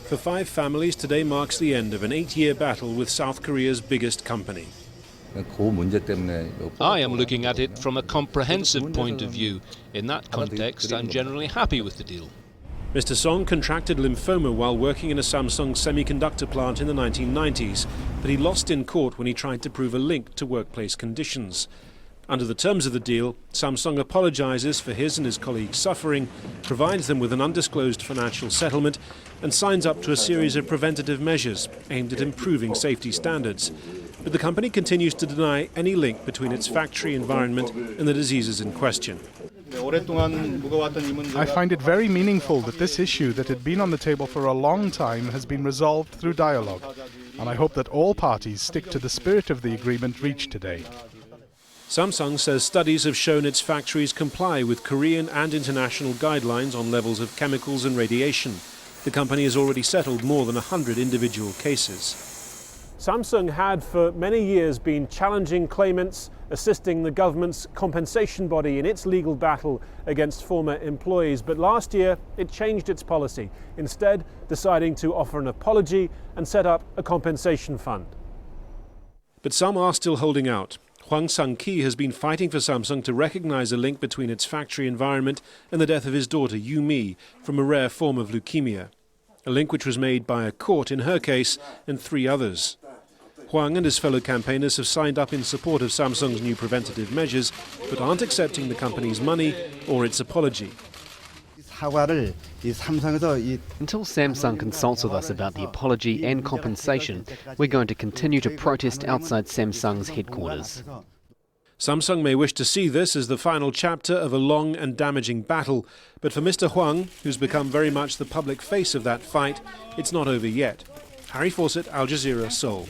For 5 families, today marks the end of an 8-year battle with South Korea's biggest company. I am looking at it from a comprehensive point of view. In that context, I'm generally happy with the deal. Mr. Song contracted lymphoma while working in a Samsung semiconductor plant in the 1990s, but he lost in court when he tried to prove a link to workplace conditions. Under the terms of the deal, Samsung apologizes for his and his colleagues' suffering, provides them with an undisclosed financial settlement, and signs up to a series of preventative measures aimed at improving safety standards. But the company continues to deny any link between its factory environment and the diseases in question. I find it very meaningful that this issue that had been on the table for a long time has been resolved through dialogue, and I hope that all parties stick to the spirit of the agreement reached today. Samsung says studies have shown its factories comply with Korean and international guidelines on levels of chemicals and radiation. The company has already settled more than 100 individual cases. Samsung had for many years been challenging claimants, assisting the government's compensation body in its legal battle against former employees. But last year it changed its policy, instead deciding to offer an apology and set up a compensation fund. But some are still holding out. Hwang Sang-ki has been fighting for Samsung to recognize a link between its factory environment and the death of his daughter Yu-mi from a rare form of leukemia. A link which was made by a court in her case and 3 others. Hwang and his fellow campaigners have signed up in support of Samsung's new preventative measures, but aren't accepting the company's money or its apology. Until Samsung consults with us about the apology and compensation, we're going to continue to protest outside Samsung's headquarters. Samsung may wish to see this as the final chapter of a long and damaging battle, but for Mr. Hwang, who's become very much the public face of that fight, it's not over yet. Harry Fawcett, Al Jazeera, Seoul.